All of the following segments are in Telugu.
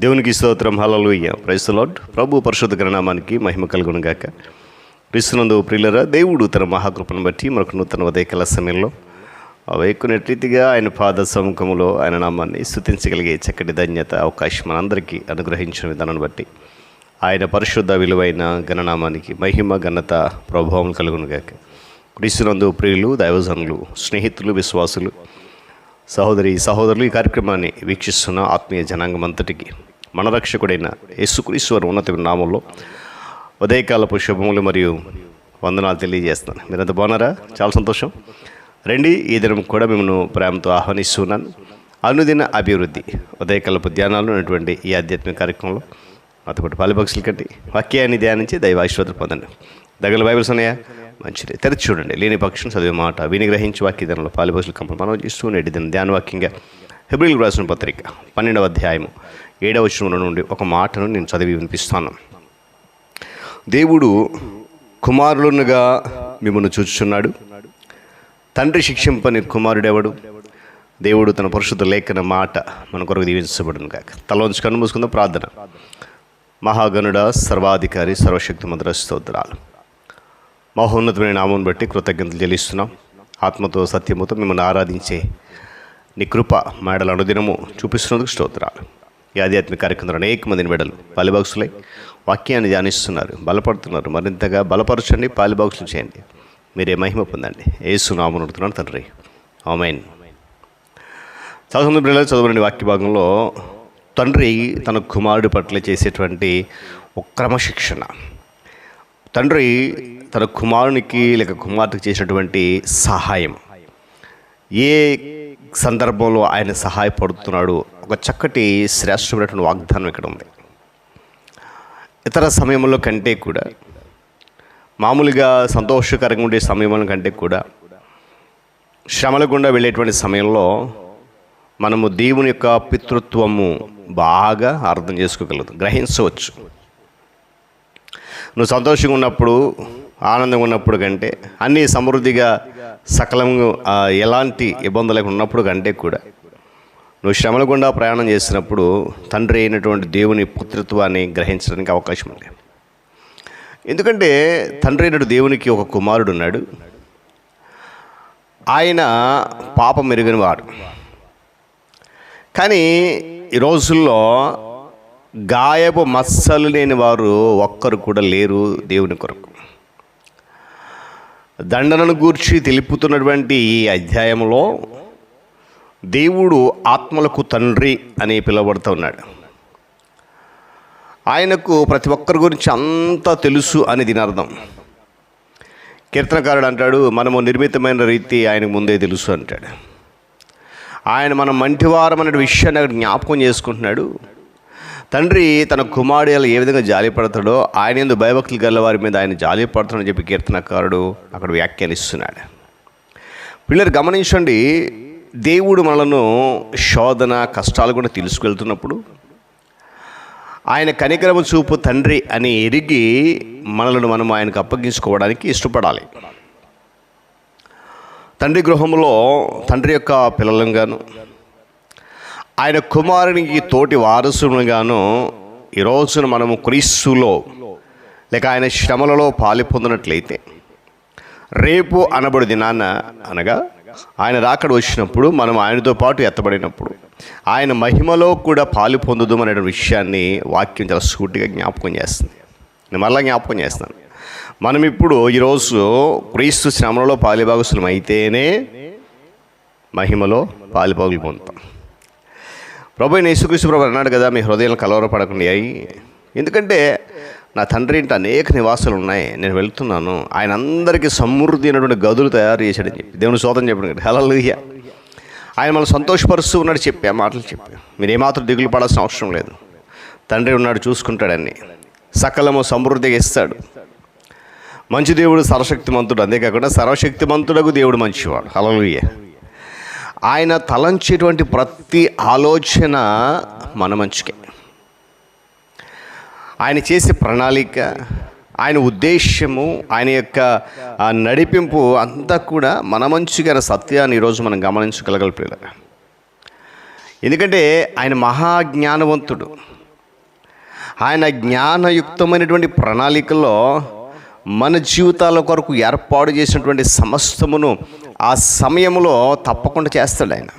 దేవునికి స్తోత్రం. హల్లెలూయా. Praise the lord. ప్రభు పరిశుద్ధ నామానికి మహిమ కలుగును గాక. క్రీస్తునందు ప్రియులారా, దేవుడు తన మహాకృపను బట్టి మనకు నూతన ఉదయకాల సమయంలో వైకునే రీతిగా ఆయన పాద సముఖములో ఆయన నామాన్ని స్తుతించగలిగే చక్కటి ధన్యత అవకాశం మనందరికీ అనుగ్రహించిన విధానాన్ని బట్టి ఆయన పరిశుద్ధ విలువైన ఘననామానికి మహిమ ఘనత ప్రభావం కలుగును గాక. క్రీస్తునందు ప్రియులు, దైవజనులు, స్నేహితులు, విశ్వాసులు, సహోదరులు ఈ కార్యక్రమాన్ని వీక్షిస్తున్న ఆత్మీయ జనాంగం అంతటికి మన రక్షకుడైన యేసుక్రీస్తు వారి ఉన్నత నామంలో ఉదయకాలపు శుభములు మరియు వందనాలు తెలియజేస్తాను. మీరంతా బాగున్నారా? చాలా సంతోషం. రండి, ఈ దినం కూడా మిమ్మల్ని ప్రేమతో ఆహ్వానిస్తున్నాను. అనుదిన అభివృద్ధి ఉదయకాలపు ధ్యానాలు ఉన్నటువంటి ఈ ఆధ్యాత్మిక కార్యక్రమంలో నాతో పాటు పాలిపక్షుల కంటే వాక్యాన్ని ధ్యానించి దైవ ఆశీర్వాదం పొందండి. దగ్గర బైబిల్స్ ఉన్నాయా? మంచిది. తెరిచి చూడండి. లేని పక్షం చదివే మాట విని గ్రహించి వాక్యదానంలో పాలిపక్షుల కంపెనీ మనం చేస్తూ నేటి దిన ధ్యానవాక్యంగా హెబ్రీయులకు రాసిన పత్రిక 12వ అధ్యాయము 7వ వచనం నుండి ఒక మాటను నేను చదివి వినిపిస్తాను. దేవుడు కుమారులుగా మిమ్మల్ని చూచుచున్నాడు. తండ్రి శిక్షింపని కుమారుడెవడు? దేవుడు తన పరిశుద్ధ లేఖన మాట మన కొరకు దీవించబడును కాక. తలవంచి కన్ను మూసుకుందాం. ప్రార్థన. మహాగణుడ, సర్వాధికారి, సర్వశక్తిమంతుడ, స్తోత్రాలు. మహోన్నతమైన నామం బట్టి కృతజ్ఞతలు చెల్లిస్తున్నాం. ఆత్మతో సత్యముతో మిమ్మల్ని ఆరాధించే నీ కృప మేడలు అనుదినము చూపిస్తున్నందుకు స్తోత్రాలు. ఈ ఆధ్యాత్మిక కార్యక్రమంలో అనేక మందిని మెడలు పాలిబాక్సులై వాక్యాన్ని ధ్యానిస్తున్నారు, బలపడుతున్నారు. మరింతగా బలపరచండి, పాలిబాక్సులు చేయండి. మీరే మహిమ పొందండి. యేసు నామమున అడుగుతున్నాను తండ్రి, ఆమేన్. చాలా సందర్భాల్లో చదవబడిన వాక్య భాగంలో తండ్రి తన కుమారుడి పట్ల చేసేటువంటి ఒక క్రమశిక్షణ, తండ్రి తన కుమారునికి లేక కుమార్తెకు చేసినటువంటి సహాయం, ఏ సందర్భంలో ఆయన సహాయపడుతున్నాడు, ఒక చక్కటి శ్రేష్టమైనటువంటి వాగ్దానం ఇక్కడ ఉంది. ఇతర సమయంలో కంటే కూడా, మామూలుగా సంతోషకరంగా ఉండే సమయంలో కంటే కూడా శ్రమల గుండా వెళ్ళేటువంటి సమయంలో మనము దేవుని యొక్క పితృత్వము బాగా అర్థం చేసుకోగలుగుతాం, గ్రహించవచ్చు. నువ్వు సంతోషంగా ఉన్నప్పుడు, ఆనందంగా ఉన్నప్పుడు కంటే, అన్నీ సమృద్ధిగా సకలంగా ఎలాంటి ఇబ్బందులు లేకుండా ఉన్నప్పుడు కంటే కూడా నువ్వు శ్రమల గుండా ప్రయాణం చేసినప్పుడు తండ్రి అయినటువంటి దేవుని పుత్రత్వాన్ని గ్రహించడానికి అవకాశం ఉంది. ఎందుకంటే తండ్రి అయినటువంటి దేవునికి ఒక కుమారుడు ఉన్నాడు. ఆయన పాపం మెరుగని వాడు. కానీ ఈ రోజుల్లో గాయపు మచ్చలు లేని వారు ఒక్కరు కూడా లేరు దేవుని కొరకు. దండనను గూర్చి తెలుపుతున్నటువంటి ఈ అధ్యాయంలో దేవుడు ఆత్మలకు తండ్రి అని పిలువబడుతూ ఉన్నాడు. ఆయనకు ప్రతి ఒక్కరి గురించి అంతా తెలుసు అని దీని అర్థం. కీర్తనకారుడు అంటాడు, మనము నిర్మితమైన రీతి ఆయనకు ముందే తెలుసు అంటాడు. ఆయన మనం మంటివారం అనే విషయాన్ని అక్కడ జ్ఞాపకం చేసుకుంటున్నాడు. తండ్రి తన కుమారుడు ఏ విధంగా జాలిపడతాడో ఆయన యందు భయభక్తులు గల వారి మీద ఆయన జాలిపడతాడని చెప్పి కీర్తనకారుడు అక్కడ వ్యాఖ్యానిస్తున్నాడు. పిల్లలు గమనించండి, దేవుడు మనలను శోధన కష్టాలు కూడా తీసుకెళ్తున్నప్పుడు ఆయన కనికరము చూపు తండ్రి అని ఎరిగి మనలను మనం ఆయనకు అప్పగించుకోవడానికి ఇష్టపడాలి. తండ్రి గృహంలో తండ్రి యొక్క పిల్లలంగాను, ఆయన కుమారునికి తోటి వారసులుగాను ఈ రోజున మనము క్రీస్తులో లేక ఆయన శ్రమలలో పాలు పొందినట్లయితే రేపు అనబడి దినాన, అనగా ఆయన రాకడ వచ్చినప్పుడు మనం ఆయనతో పాటు ఎత్తబడినప్పుడు ఆయన మహిమలో కూడా పాలు పొందుదు అనే విషయాన్ని వాక్యం చాలా సూటిగా జ్ఞాపకం చేస్తుంది. నేను మళ్ళా జ్ఞాపకం చేస్తాను. మనం ఇప్పుడు ఈరోజు క్రీస్తు శ్రమలలో పాలిభాగస్తులం అయితేనే మహిమలో పాలిభాగులు పొందుతాం. ప్రభు యేసుక్రీస్తు ప్రభు అన్నాడు కదా, మీ హృదయాలను కలవరపడకుండా అయ్యి, ఎందుకంటే నా తండ్రి ఇంటి అనేక నివాసాలు ఉన్నాయి, నేను వెళ్తున్నాను, ఆయన అందరికీ సమృద్ధి అయినటువంటి గదులు తయారు చేశాడని చెప్పి దేవుని స్తోత్రం చెప్పాడు. హల్లెలూయా. ఆయన మనం సంతోషపరుస్తూ ఉన్నాడు చెప్పి ఆ మాటలు చెప్పి, మీరు ఏమాత్రం దిగులు పడాల్సిన అవసరం లేదు, తండ్రి ఉన్నాడు, చూసుకుంటాడని, సకలము సమృద్ధిగా ఇస్తాడు. మంచి దేవుడు సర్వశక్తిమంతుడు, అంతేకాకుండా సర్వశక్తిమంతుడకు దేవుడు మంచివాడు. హల్లెలూయా. ఆయన తలంచేటువంటి ప్రతి ఆలోచన మన మంచికే. ఆయన చేసే ప్రణాళిక, ఆయన ఉద్దేశ్యము, ఆయన యొక్క నడిపింపు అంతా కూడా మన మంచిగా సత్యాన్ని ఈరోజు మనం గమనించగలగలిపేలా. ఎందుకంటే ఆయన మహాజ్ఞానవంతుడు, ఆయన జ్ఞానయుక్తమైనటువంటి ప్రణాళికలో మన జీవితాల కొరకు ఏర్పాటు చేసినటువంటి సమస్తమును ఆ సమయంలో తప్పకుండా చేస్తాడు ఆయన.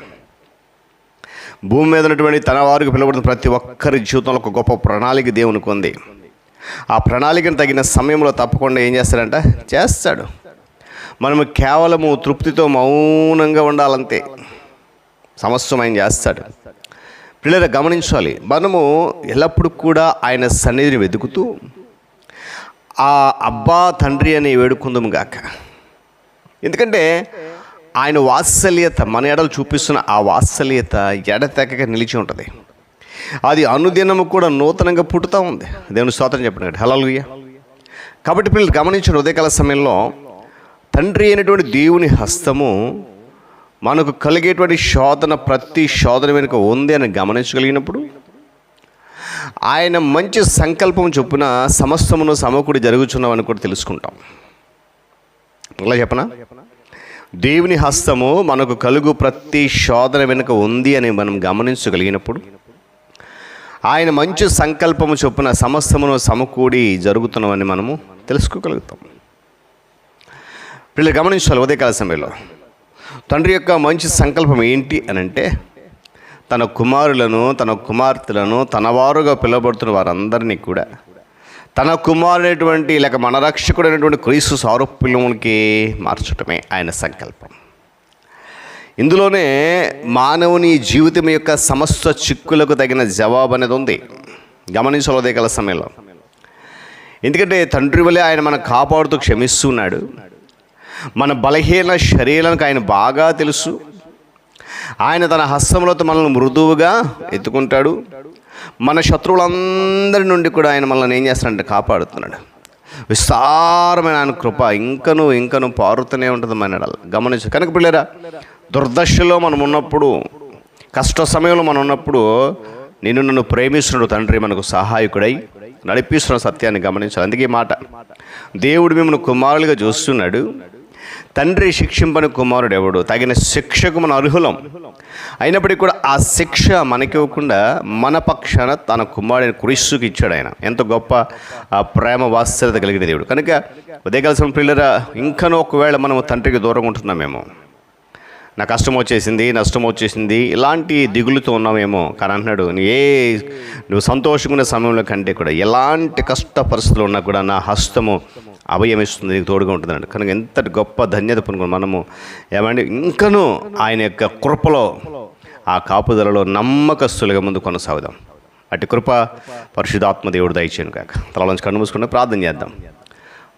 భూమి మీద ఉన్నటువంటి తన వారికి పిలువబడిన ప్రతి ఒక్కరి జీవితంలో ఒక గొప్ప ప్రణాళిక దేవునికి ఉంది. ఆ ప్రణాళికను తగిన సమయంలో తప్పకుండా ఏం చేస్తాడంట, చేస్తాడు. మనము కేవలము తృప్తితో మౌనంగా ఉండాలంతే, సమస్తం ఆయన చేస్తాడు. పిల్లలు గమనించాలి, మనము ఎల్లప్పుడూ కూడా ఆయన సన్నిధిని వెతుకుతూ ఆ అబ్బా తండ్రి అని వేడుకుందాము గాక. ఎందుకంటే ఆయన వాత్సల్యత మన ఎడలు చూపిస్తున్న ఆ వాత్సల్యత ఎడతెగక నిలిచి ఉంటుంది. అది అనుదినము కూడా నూతనంగా పుట్టుతూ ఉంది. దేవుని స్తోత్రం చెప్పండి, హల్లెలూయా. కాబట్టి పిల్లలు గమనించిన ఉదయకాల సమయంలో తండ్రి అయినటువంటి దేవుని హస్తము మనకు కలిగేటువంటి శోధన, ప్రతి శోధన వెనుక ఉంది అని గమనించగలిగినప్పుడు ఆయన మంచి సంకల్పం చొప్పున సమస్తమును సమకూడి జరుగుతున్నామని కూడా తెలుసుకుంటాం. అలా చెప్పనా, దేవుని హస్తము మనకు కలుగు ప్రతి శోధన వెనుక ఉంది అని మనం గమనించగలిగినప్పుడు ఆయన మంచి సంకల్పము చొప్పున సమస్తమును సమకూడి జరుగుతున్నామని మనము తెలుసుకోగలుగుతాం. వీళ్ళు గమనించాలి, ఉదయకాల సమయంలో తండ్రి యొక్క మంచి సంకల్పం ఏంటి అని అంటే, తన కుమారులను తన కుమార్తెలను తన వారుగా పిలువబడుతున్న వారందరినీ కూడా తన కుమారుడైనటువంటి లేక మన రక్షకుడైనటువంటి క్రీస్తు సారూప్యములకి మార్చటమే ఆయన సంకల్పం. ఇందులోనే మానవుని జీవితం యొక్క సమస్త చిక్కులకు తగిన జవాబు అనేది ఉంది. గమనించాలి ఉదయకాల సమయంలో. ఎందుకంటే తండ్రి వలె ఆయన మనం కాపాడుతూ క్షమిస్తున్నాడు. మన బలహీన శరీరానికి ఆయన బాగా తెలుసు. ఆయన తన హస్తములతో మనల్ని మృదువుగా ఎత్తుకుంటాడు. మన శత్రువులందరి నుండి కూడా ఆయన మనల్ని ఏం చేస్తాడంటే కాపాడుతున్నాడు. విస్తారమైన ఆయన కృప ఇంకను పారుతూనే ఉంటుంది మన ఎడల. గమనించు కనుక పిల్లరా, దుర్దశలో మనం ఉన్నప్పుడు, కష్ట సమయంలో మనం ఉన్నప్పుడు నన్ను ప్రేమిస్తున్నాడు తండ్రి మనకు సహాయకుడై నడిపిస్తున్న సత్యాన్ని గమనించాలి. అందుకే మాట, దేవుడు మిమ్మల్ని కుమారులుగా చూస్తున్నాడు. తండ్రి శిక్షింపని కుమారుడు ఎవడు, తగిన శిక్షకు మన అర్హులం అయినప్పటికీ కూడా ఆ శిక్ష మనకి ఇవ్వకుండా మన పక్షాన తన కుమారుడిని క్రీస్తుకి ఇచ్చాడు. ఆయన ఎంత గొప్ప ప్రేమ వాత్సల్యత కలిగిన దేవుడు. కనుక ఉదయకాల పిల్లరా, ఇంకనూ ఒకవేళ మనము తండ్రికి దూరంగా ఉంటున్నామేమో, నా కష్టం వచ్చేసింది, నష్టం వచ్చేసింది, ఇలాంటి దిగులుతో ఉన్నామేమో. కానీ అంటున్నాడు, నువ్వు సంతోషంగా ఉన్న సమయంలో కంటే కూడా ఎలాంటి కష్ట పరిస్థితులు ఉన్నా కూడా నా హస్తము అభయమిస్తుంది, నీకు తోడుగా ఉంటుందండి. కనుక ఎంతటి గొప్ప ధన్యత పొందుకుని మనము ఏమంటే ఇంకనూ ఆయన యొక్క కృపలో, ఆ కాపుదలలో నమ్మకస్తులుగా ముందు కొనసాగుదాం. అటు కృప పరిశుద్ధాత్మ దేవుడు దయచేయను కాక. తలలోంచి కన్ను మూసుకుంటే ప్రార్థన చేద్దాం.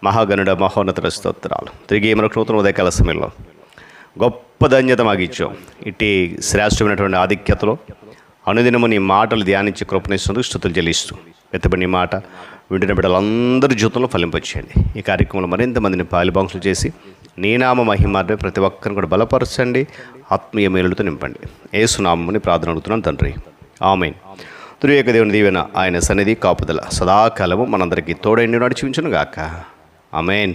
మహాగణుడ మహోన్నత స్తోత్రాలు. తిరిగి మనకు నూతన ఉదయకాల సమయంలో గొప్ప ధన్యత మాకిచ్చాం. ఇట్టి శ్రేష్టమైనటువంటి ఆధిక్యతలో అనుదినము నీ మాటలు ధ్యానించి కృపణిస్తున్నందుకు స్తుతులు చెల్లిస్తూ ఎత్తబడి మాట వింటున్న బిడ్డలందరి జీవితంలో ఫలింపచేయండి. ఈ కార్యక్రమంలో మరింత మందిని పాలుభాగస్తులు చేసి నీ నామ మహిమార్పై ప్రతి ఒక్కరిని కూడా బలపరచండి, ఆత్మీయ మేలులతో నింపండి. యేసు నామముని ప్రార్థన అడుగుతున్నాను తండ్రి, ఆమేన్. త్రియేక దేవుని దీవెన, ఆయన సన్నిధి కాపుదల సదాకాలము మనందరికీ తోడైండి నడిచించును గాక. ఆమేన్.